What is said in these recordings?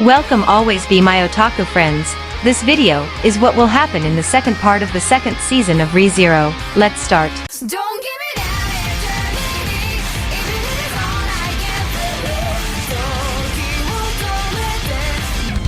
Welcome, always be my otaku friends. This video is what will happen in the second part of the second season of Re:Zero. Let's start. Don't give me that eternity, even if it's all I can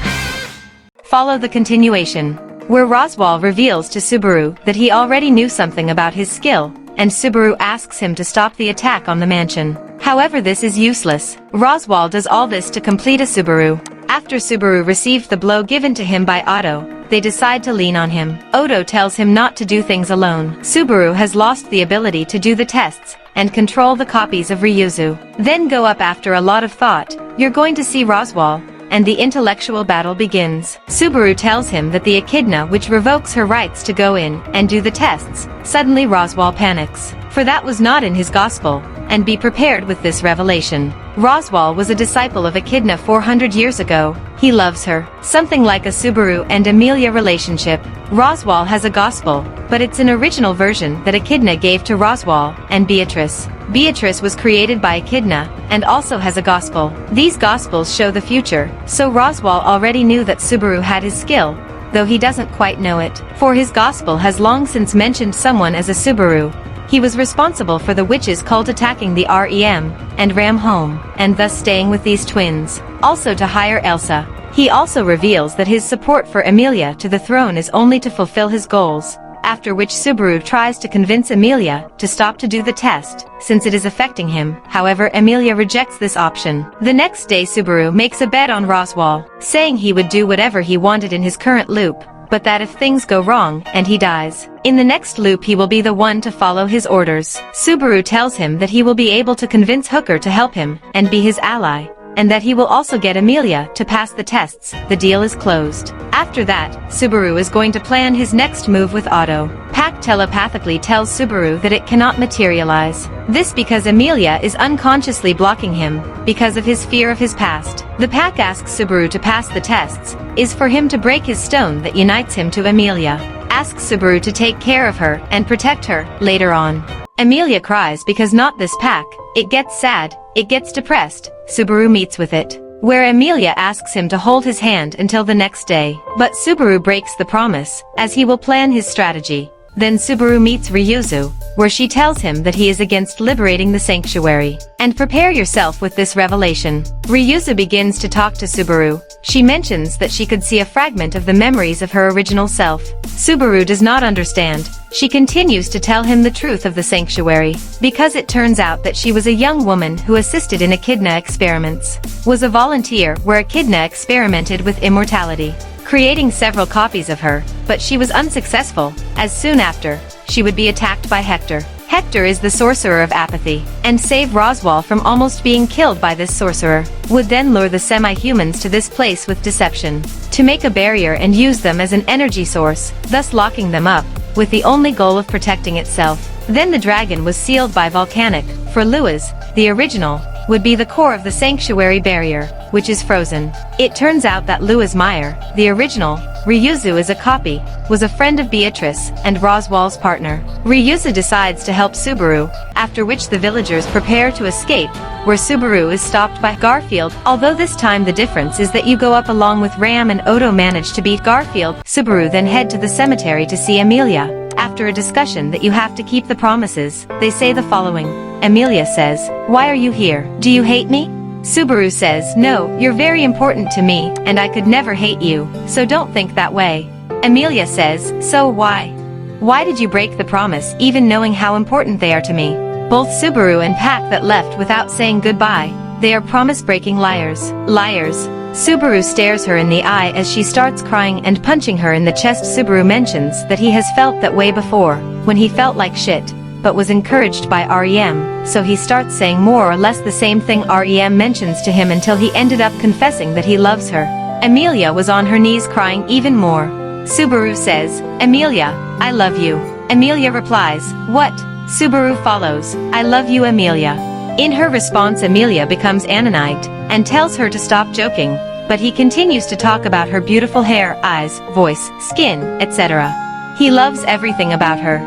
believe. Follow the continuation, where Roswaal reveals to Subaru that he already knew something about his skill, and Subaru asks him to stop the attack on the mansion. However, this is useless. Roswaal does all this to complete a Subaru. After Subaru received the blow given to him by Otto, they decide to lean on him. Otto tells him not to do things alone. Subaru has lost the ability to do the tests and control the copies of Ryuzu. Then go up after a lot of thought. You're going to see Roswaal, and the intellectual battle begins. Subaru tells him that the echidna which revokes her rights to go in and do the tests. Suddenly Roswaal panics, for that was not in his gospel, and be prepared with this revelation. Roswaal was a disciple of Echidna 400 years ago. He loves her, something like a Subaru and Emilia relationship. Roswaal has a gospel, but it's an original version that Echidna gave to Roswaal and Beatrice. Beatrice was created by Echidna, and also has a gospel. These gospels show the future, so Roswaal already knew that Subaru had his skill, though he doesn't quite know it, for his gospel has long since mentioned someone as a Subaru. He was responsible for the witches' cult attacking the REM and Ram home, and thus staying with these twins, also to hire Elsa. He also reveals that his support for Emilia to the throne is only to fulfill his goals, after which Subaru tries to convince Emilia to stop to do the test, since it is affecting him. However, Emilia rejects this option. The next day Subaru makes a bet on Roswaal, saying he would do whatever he wanted in his current loop, but that if things go wrong and he dies, in the next loop he will be the one to follow his orders. Subaru tells him that he will be able to convince Hooker to help him and be his ally, and that he will also get Emilia to pass the tests. The deal is closed. After that, Subaru is going to plan his next move with Otto. Pac telepathically tells Subaru that it cannot materialize. This because Emilia is unconsciously blocking him, because of his fear of his past. The Pac asks Subaru to pass the tests, is for him to break his stone that unites him to Emilia. Asks Subaru to take care of her and protect her, later on. Emilia cries because not this Pac, it gets sad, it gets depressed. Subaru meets with it, where Emilia asks him to hold his hand until the next day. But Subaru breaks the promise, as he will plan his strategy. Then Subaru meets Ryuzu, where she tells him that he is against liberating the sanctuary. And prepare yourself with this revelation. Ryuzu begins to talk to Subaru. She mentions that she could see a fragment of the memories of her original self. Subaru does not understand. She continues to tell him the truth of the sanctuary, because it turns out that she was a young woman who assisted in Echidna experiments, was a volunteer where Echidna experimented with immortality, creating several copies of her, but she was unsuccessful, as soon after, she would be attacked by Hector. Hector is the sorcerer of apathy, and save Roswaal from almost being killed by this sorcerer, would then lure the semi-humans to this place with deception, to make a barrier and use them as an energy source, thus locking them up, with the only goal of protecting itself. Then the dragon was sealed by volcanic, for Lewis, the original, would be the core of the sanctuary barrier, which is frozen. It turns out that Lewis Meyer, the original, Ryuzu is a copy, was a friend of Beatrice and Roswaal's partner. Ryuzu decides to help Subaru, after which the villagers prepare to escape, where Subaru is stopped by Garfield, although this time the difference is that you go up along with Ram and Odo manage to beat Garfield. Subaru then head to the cemetery to see Emilia. After a discussion that you have to keep the promises, they say the following. Emilia says, "Why are you here? Do you hate me?" Subaru says, "No, you're very important to me, and I could never hate you, so don't think that way." Emilia says, "So why? Why did you break the promise even knowing how important they are to me?" Both Subaru and Pac that left without saying goodbye, they are promise-breaking liars. Liars. Subaru stares her in the eye as she starts crying and punching her in the chest. Subaru mentions that he has felt that way before, when he felt like shit, but was encouraged by REM, so he starts saying more or less the same thing REM mentions to him until he ended up confessing that he loves her. Emilia was on her knees crying even more. Subaru says, "Emilia, I love you." Emilia replies, "What?" Subaru follows, "I love you, Emilia." In her response, Emilia becomes anonite, and tells her to stop joking, but he continues to talk about her beautiful hair, eyes, voice, skin, etc. He loves everything about her.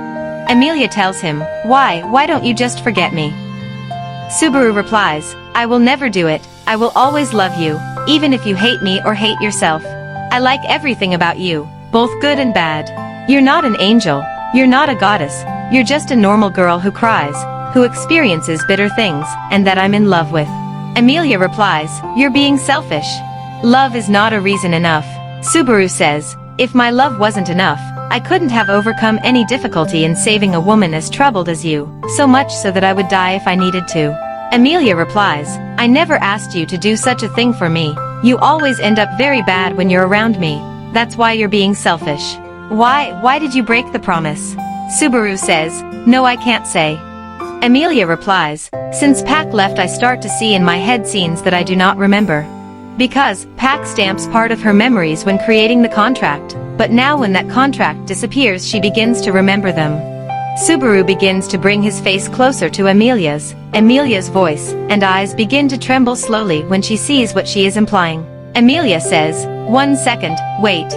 Emilia tells him, why don't you just forget me?" Subaru replies, "I will never do it, I will always love you." even if you hate me or hate yourself. I like everything about you, both good and bad. You're not an angel, you're not a goddess, you're just a normal girl who cries, who experiences bitter things, and that I'm in love with. Emilia replies, you're being selfish. Love is not a reason enough. Subaru says, if my love wasn't enough, I couldn't have overcome any difficulty in saving a woman as troubled as you, so much so that I would die if I needed to. Emilia replies, I never asked you to do such a thing for me. You always end up very bad when you're around me. That's why you're being selfish. Why did you break the promise? Subaru says, no, I can't say. Emilia replies, since Pac left I start to see in my head scenes that I do not remember. Because Pac stamps part of her memories when creating the contract, but now when that contract disappears she begins to remember them. Subaru begins to bring his face closer to Emilia's. Emilia's voice and eyes begin to tremble slowly when she sees what she is implying. Emilia says, 1 second, wait.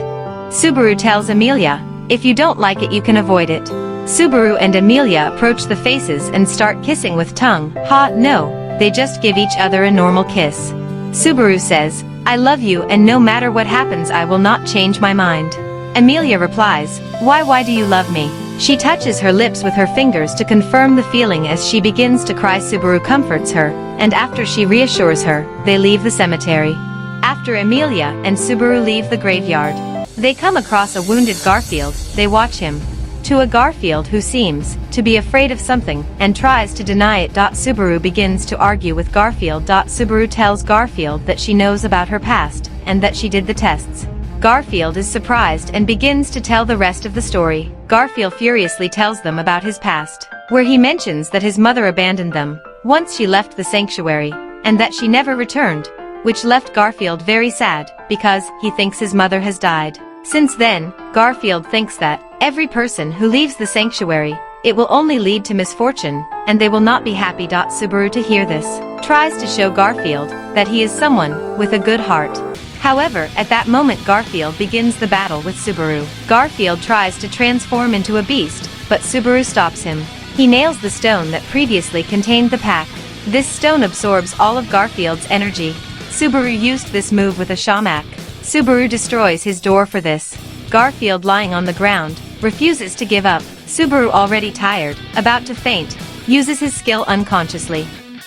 Subaru tells Emilia, if you don't like it you can avoid it. Subaru and Emilia approach the faces and start kissing with tongue. No, they just give each other a normal kiss. Subaru says, I love you and no matter what happens I will not change my mind. Emilia replies, why do you love me? She touches her lips with her fingers to confirm the feeling as she begins to cry. Subaru comforts her, and after she reassures her, they leave the cemetery. After Emilia and Subaru leave the graveyard, they come across a wounded Garfield. They watch him. To a Garfield who seems to be afraid of something and tries to deny it. Subaru begins to argue with Garfield. Subaru tells Garfield that she knows about her past and that she did the tests. Garfield is surprised and begins to tell the rest of the story. Garfield furiously tells them about his past, where he mentions that his mother abandoned them once she left the sanctuary, and that she never returned, which left Garfield very sad, because he thinks his mother has died. Since then, Garfield thinks that every person who leaves the sanctuary, it will only lead to misfortune, and they will not be happy. Subaru, to hear this, tries to show Garfield that he is someone with a good heart. However, at that moment Garfield begins the battle with Subaru. Garfield tries to transform into a beast, but Subaru stops him. He nails the stone that previously contained the pack. This stone absorbs all of Garfield's energy. Subaru used this move with a shamak. Subaru destroys his door for this. Garfield, lying on the ground, refuses to give up. Subaru, already tired, about to faint, uses his skill unconsciously.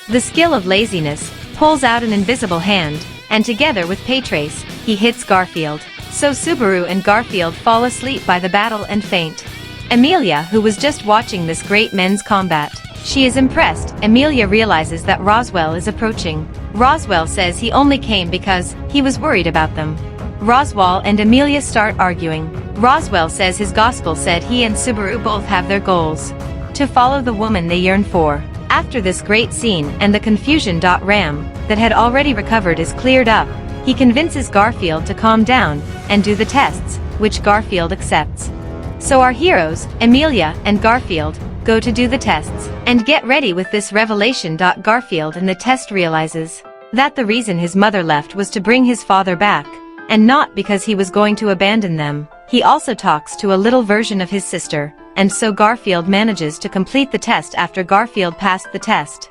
The skill of laziness, pulls out an invisible hand, and together with Paytrace, he hits Garfield. So Subaru and Garfield fall asleep by the battle and faint. Emilia, who was just watching this great men's combat, she is impressed. Emilia realizes that Roswell is approaching. Roswell says he only came because he was worried about them. Roswell and Emilia start arguing. Roswell says his gospel said he and Subaru both have their goals: to follow the woman they yearn for. After this great scene and the confusion, Ram, that had already recovered, is cleared up, he convinces Garfield to calm down and do the tests, which Garfield accepts. So our heroes, Emilia and Garfield, go to do the tests and get ready with this revelation. Garfield in the test realizes that the reason his mother left was to bring his father back, and not because he was going to abandon them. He also talks to a little version of his sister, and so Garfield manages to complete the test. After Garfield passed the test,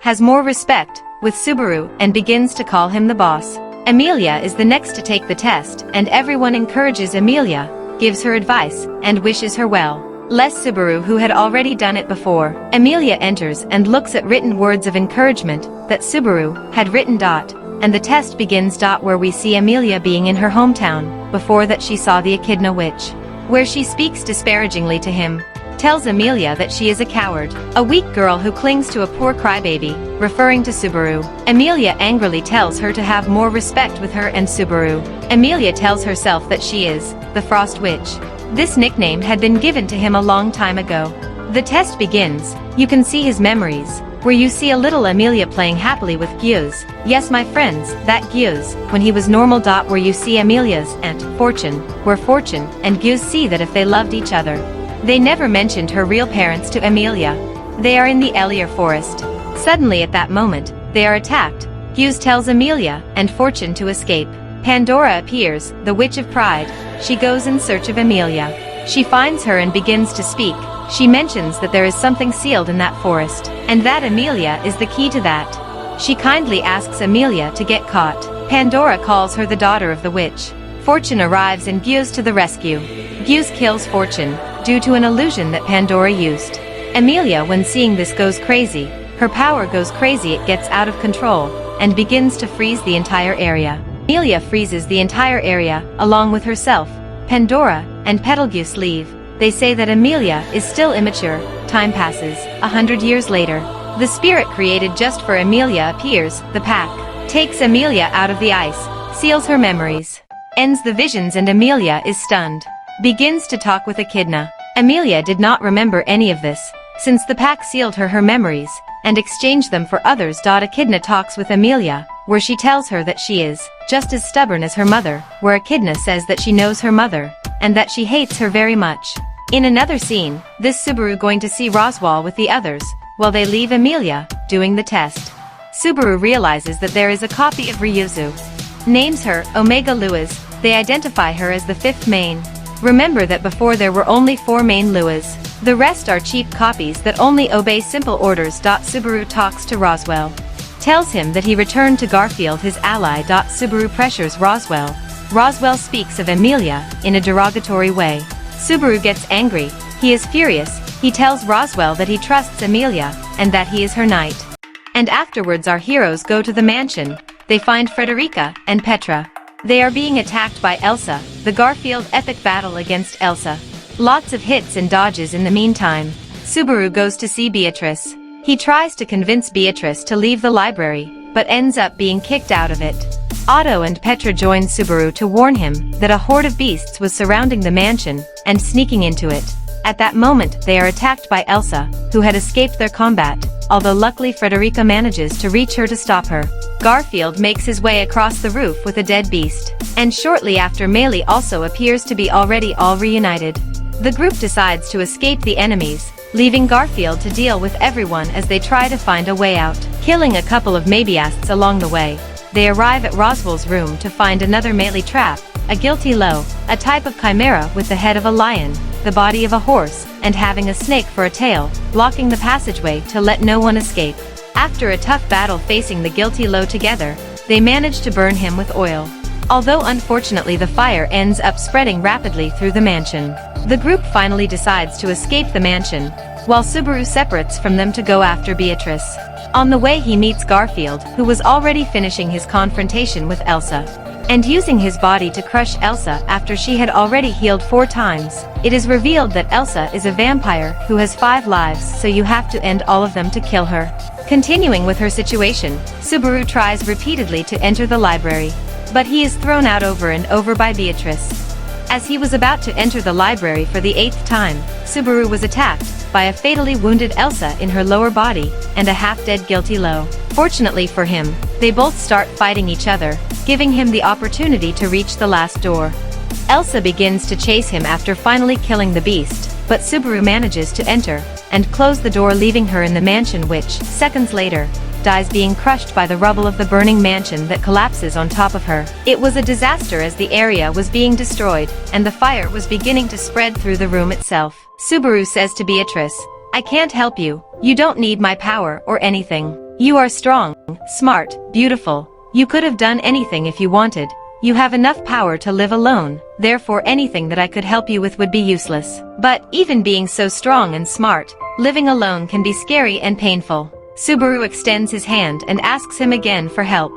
has more respect with Subaru and begins to call him the boss. Emilia is the next to take the test, and everyone encourages Emilia, gives her advice, and wishes her well. Less Subaru, who had already done it before. Emilia enters and looks at written words of encouragement that Subaru had written. And the test begins. Where we see Emilia being in her hometown. Before that she saw the Echidna witch, where she speaks disparagingly to him, tells Emilia that she is a coward, a weak girl who clings to a poor crybaby, referring to Subaru. Emilia angrily tells her to have more respect with her and Subaru. Emilia tells herself that she is the Frost Witch. This nickname had been given to him a long time ago. The test begins. You can see his memories, where you see a little Emilia playing happily with Gyuz. Yes, my friends, that Gyuz, when he was normal. Where you see Emilia's aunt, Fortune, where Fortune and Gyuz see that if they loved each other. They never mentioned her real parents to Emilia. They are in the Elier forest. Suddenly at that moment, they are attacked. Gyuz tells Emilia and Fortune to escape. Pandora appears, the Witch of Pride. She goes in search of Emilia. She finds her and begins to speak. She mentions that there is something sealed in that forest, and that Emilia is the key to that. She kindly asks Emilia to get caught. Pandora calls her the daughter of the witch. Fortune arrives and Buse to the rescue. Buse kills Fortune, due to an illusion that Pandora used. Emilia, when seeing this, goes crazy. Her power goes crazy, it gets out of control, and begins to freeze the entire area. Emilia freezes the entire area, along with herself. Pandora and Betelgeuse leave. They say that Emilia is still immature. Time passes. 100 years later, the spirit created just for Emilia appears. The pack takes Emilia out of the ice, seals her memories, ends the visions, and Emilia is stunned. Begins to talk with Echidna. Emilia did not remember any of this, since the pack sealed her memories, and exchanged them for others. Echidna talks with Emilia, where she tells her that she is just as stubborn as her mother, where Echidna says that she knows her mother, and that she hates her very much. In another scene, this Subaru going to see Roswell with the others, while they leave Emilia, doing the test. Subaru realizes that there is a copy of Ryuzu. Names her Omega Luas. They identify her as the fifth main. Remember that before there were only 4 main Luas. The rest are cheap copies that only obey simple orders. Subaru talks to Roswell. Tells him that he returned to Garfield, his ally. Subaru pressures Roswell. Roswell speaks of Emilia in a derogatory way. Subaru gets angry. He is furious. He tells Roswell that he trusts Emilia, and that he is her knight. And afterwards our heroes go to the mansion. They find Frederica and Petra. They are being attacked by Elsa. The Garfield epic battle against Elsa. Lots of hits and dodges. In the meantime, Subaru goes to see Beatrice. He tries to convince Beatrice to leave the library, but ends up being kicked out of it. Otto and Petra join Subaru to warn him that a horde of beasts was surrounding the mansion and sneaking into it. At that moment they are attacked by Elsa, who had escaped their combat, although luckily Frederica manages to reach her to stop her. Garfield makes his way across the roof with a dead beast, and shortly after Melee also appears to be already all reunited. The group decides to escape the enemies, leaving Garfield to deal with everyone as they try to find a way out, killing a couple of Mabiasts along the way. They arrive at Roswell's room to find another Melee trap, a guilty low, a type of chimera with the head of a lion, the body of a horse, and having a snake for a tail, blocking the passageway to let no one escape. After a tough battle facing the guilty low together, they manage to burn him with oil. Although unfortunately the fire ends up spreading rapidly through the mansion. The group finally decides to escape the mansion, while Subaru separates from them to go after Beatrice. On the way he meets Garfield, who was already finishing his confrontation with Elsa, and using his body to crush Elsa after she had already healed 4 times. It is revealed that Elsa is a vampire who has 5 lives, so you have to end all of them to kill her. Continuing with her situation, Subaru tries repeatedly to enter the library, but he is thrown out over and over by Beatrice. As he was about to enter the library for the 8th time, Subaru was attacked by a fatally wounded Elsa in her lower body and a half-dead guilty low. Fortunately for him, they both start fighting each other, giving him the opportunity to reach the last door. Elsa begins to chase him after finally killing the beast, but Subaru manages to enter and close the door, leaving her in the mansion, which, seconds later, dies being crushed by the rubble of the burning mansion that collapses on top of her. It was a disaster as the area was being destroyed, and the fire was beginning to spread through the room itself. Subaru says to Beatrice, "I can't help you. You don't need my power or anything. You are strong, smart, beautiful. You could have done anything if you wanted. You have enough power to live alone, therefore anything that I could help you with would be useless. But even being so strong and smart, living alone can be scary and painful." Subaru extends his hand and asks him again for help.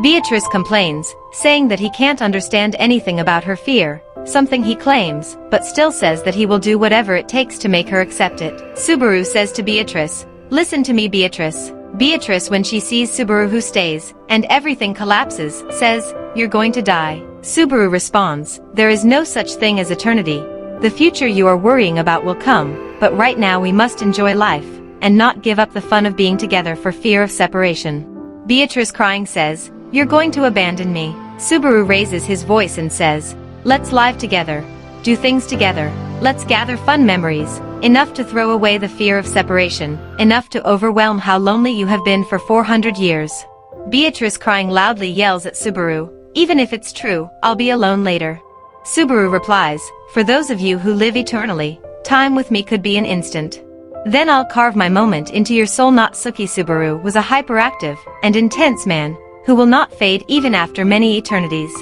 Beatrice complains, saying that he can't understand anything about her fear, something he claims, but still says that he will do whatever it takes to make her accept it. Subaru says to Beatrice, "Listen to me, Beatrice." Beatrice, when she sees Subaru who stays, and everything collapses, says, "You're going to die." Subaru responds, "There is no such thing as eternity. The future you are worrying about will come, but right now we must enjoy life, and not give up the fun of being together for fear of separation." Beatrice, crying, says, "You're going to abandon me." Subaru raises his voice and says, "Let's live together, do things together, let's gather fun memories, enough to throw away the fear of separation, enough to overwhelm how lonely you have been for 400 years." Beatrice, crying loudly, yells at Subaru, "Even if it's true, I'll be alone later." Subaru replies, "For those of you who live eternally, time with me could be an instant. Then I'll carve my moment into your soul." Natsuki Subaru was a hyperactive and intense man, who will not fade even after many eternities.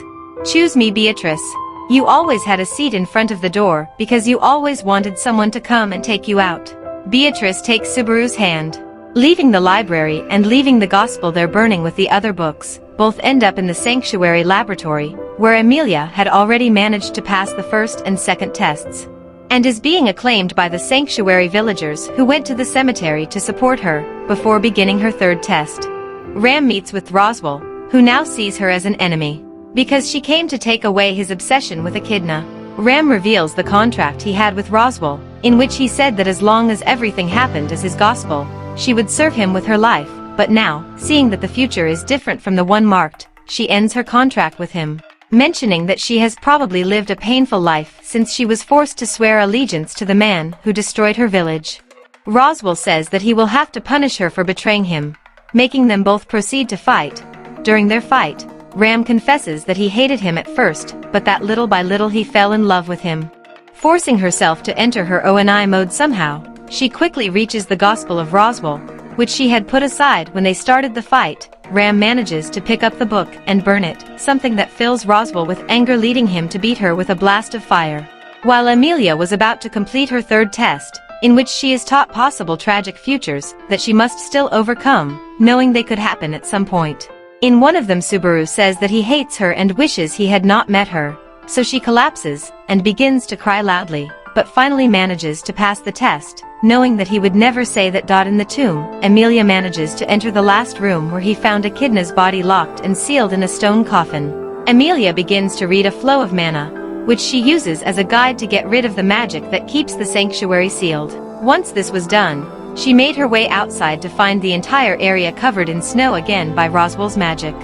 Choose me, Beatrice. You always had a seat in front of the door because you always wanted someone to come and take you out. Beatrice takes Subaru's hand. Leaving the library and leaving the gospel there burning with the other books, both end up in the sanctuary laboratory, where Emilia had already managed to pass the first and second tests, and is being acclaimed by the sanctuary villagers who went to the cemetery to support her, before beginning her third test. Ram meets with Roswell, who now sees her as an enemy, because she came to take away his obsession with Echidna. Ram reveals the contract he had with Roswell, in which he said that as long as everything happened as his gospel, she would serve him with her life, but now, seeing that the future is different from the one marked, she ends her contract with him, mentioning that she has probably lived a painful life since she was forced to swear allegiance to the man who destroyed her village. Roswell says that he will have to punish her for betraying him, making them both proceed to fight. During their fight, Ram confesses that he hated him at first, but that little by little he fell in love with him. Forcing herself to enter her ONI mode somehow, she quickly reaches the Gospel of Roswell, which she had put aside when they started the fight. Ram manages to pick up the book and burn it, something that fills Roswell with anger, leading him to beat her with a blast of fire. While Emilia was about to complete her third test, in which she is taught possible tragic futures that she must still overcome, knowing they could happen at some point. In one of them, Subaru says that he hates her and wishes he had not met her, so she collapses and begins to cry loudly, but finally manages to pass the test, knowing that he would never say that. In the tomb, Emilia manages to enter the last room where he found Echidna's body locked and sealed in a stone coffin. Emilia begins to read a flow of mana, which she uses as a guide to get rid of the magic that keeps the sanctuary sealed. Once this was done, she made her way outside to find the entire area covered in snow again by Roswell's magic.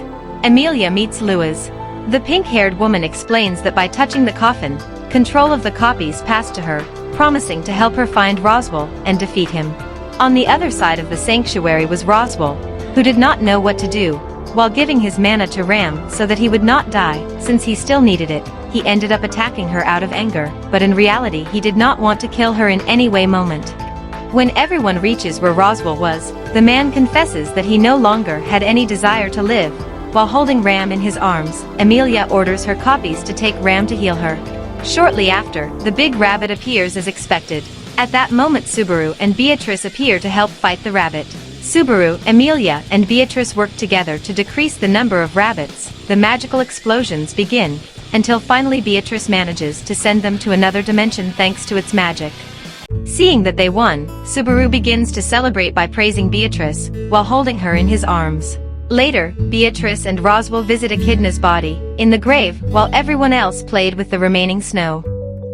Emilia meets Louise. The pink-haired woman explains that by touching the coffin, control of the copies passed to her, promising to help her find Roswell and defeat him. On the other side of the sanctuary was Roswell, who did not know what to do. While giving his mana to Ram so that he would not die, since he still needed it, he ended up attacking her out of anger, but in reality he did not want to kill her in any way. When everyone reaches where Roswell was, the man confesses that he no longer had any desire to live. While holding Ram in his arms, Emilia orders her copies to take Ram to heal her. Shortly after, the big rabbit appears as expected. At that moment, Subaru and Beatrice appear to help fight the rabbit. Subaru, Emilia, and Beatrice work together to decrease the number of rabbits. The magical explosions begin, until finally Beatrice manages to send them to another dimension thanks to its magic. Seeing that they won, Subaru begins to celebrate by praising Beatrice, while holding her in his arms. Later, Beatrice and Roswell visit Echidna's body, in the grave, while everyone else played with the remaining snow.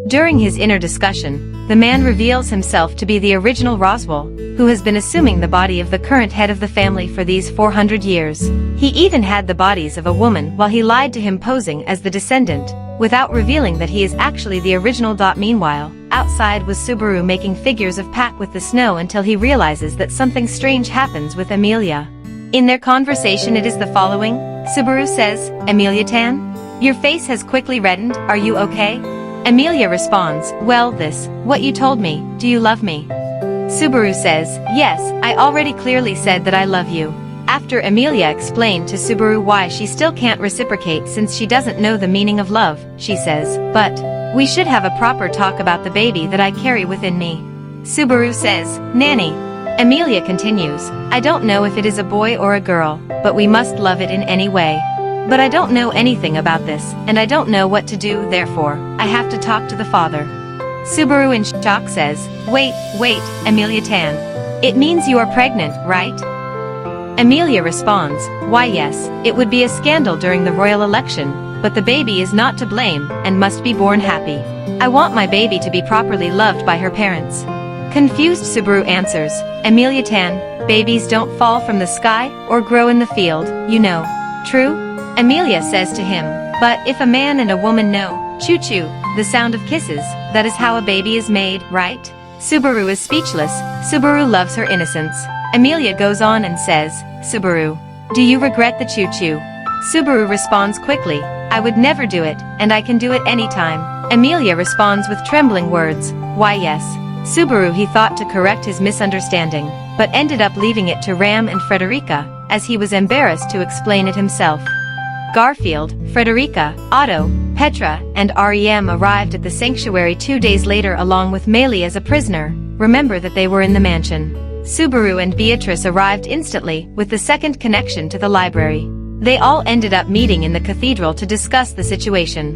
During his inner discussion, the man reveals himself to be the original Roswell, who has been assuming the body of the current head of the family for these 400 years. He even had the bodies of a woman while he lied to him, posing as the descendant, without revealing that he is actually the original. Meanwhile, outside was Subaru making figures of Pac with the snow until he realizes that something strange happens with Emilia. In their conversation it is the following. Subaru says, "Emilia-tan? Your face has quickly reddened, are you okay?" Emilia responds, "Well, what you told me, do you love me?" Subaru says, "Yes, I already clearly said that I love you." After Emilia explained to Subaru why she still can't reciprocate since she doesn't know the meaning of love, she says, "But we should have a proper talk about the baby that I carry within me." Subaru says, "Nanny." Emilia continues, "I don't know if it is a boy or a girl, but we must love it in any way. But I don't know anything about this, and I don't know what to do, therefore, I have to talk to the father." Subaru in shock says, Wait, Emilia-tan. It means you are pregnant, right?" Emilia responds, "Why yes, it would be a scandal during the royal election, but the baby is not to blame, and must be born happy. I want my baby to be properly loved by her parents." Confused Subaru answers, "Emilia-tan, babies don't fall from the sky, or grow in the field, you know. True?" Emilia says to him, "But if a man and a woman know, choo-choo, the sound of kisses, that is how a baby is made, right?" Subaru is speechless. Subaru loves her innocence. Emilia goes on and says, "Subaru, do you regret the choo-choo?" Subaru responds quickly, "I would never do it, and I can do it anytime." Emilia responds with trembling words, "Why yes." Subaru he thought to correct his misunderstanding, but ended up leaving it to Ram and Frederica, as he was embarrassed to explain it himself. Garfield, Frederica, Otto, Petra, and REM arrived at the sanctuary 2 days later along with Meili as a prisoner. Remember that they were in the mansion. Subaru and Beatrice arrived instantly, with the second connection to the library. They all ended up meeting in the cathedral to discuss the situation.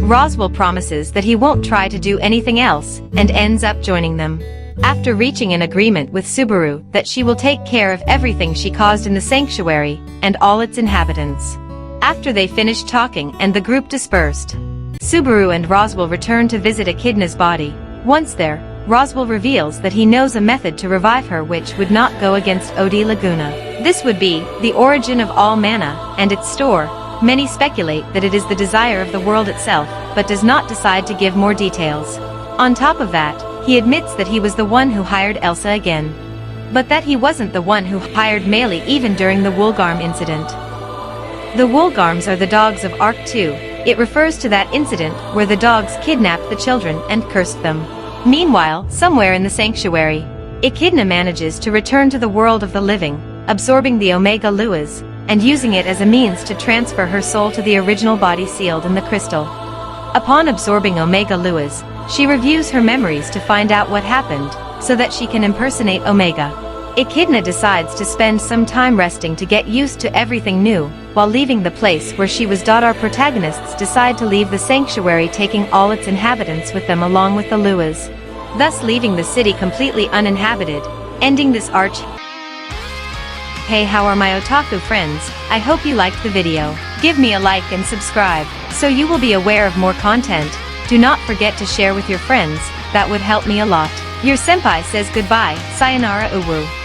Roswell promises that he won't try to do anything else, and ends up joining them. After reaching an agreement with Subaru that she will take care of everything she caused in the sanctuary, and all its inhabitants. After they finished talking and the group dispersed, Subaru and Roswell return to visit Echidna's body. Once there, Roswell reveals that he knows a method to revive her which would not go against Odi Laguna. This would be the origin of all mana, and its store. Many speculate that it is the desire of the world itself, but does not decide to give more details. On top of that, he admits that he was the one who hired Elsa again. But that he wasn't the one who hired Meili even during the Woolgarm incident. The Woolgarms are the dogs of Arc 2. It refers to that incident where the dogs kidnapped the children and cursed them. Meanwhile, somewhere in the sanctuary, Echidna manages to return to the world of the living, absorbing the Omega Luas, and using it as a means to transfer her soul to the original body sealed in the crystal. Upon absorbing Omega Luas, she reviews her memories to find out what happened, so that she can impersonate Omega. Echidna decides to spend some time resting to get used to everything new, while leaving the place where she was. Our protagonists decide to leave the sanctuary, taking all its inhabitants with them along with the Luas, thus leaving the city completely uninhabited, ending this arch. Hey, how are my otaku friends? I hope you liked the video. Give me a like and subscribe, so you will be aware of more content. Do not forget to share with your friends, that would help me a lot. Your senpai says goodbye, sayonara uwu.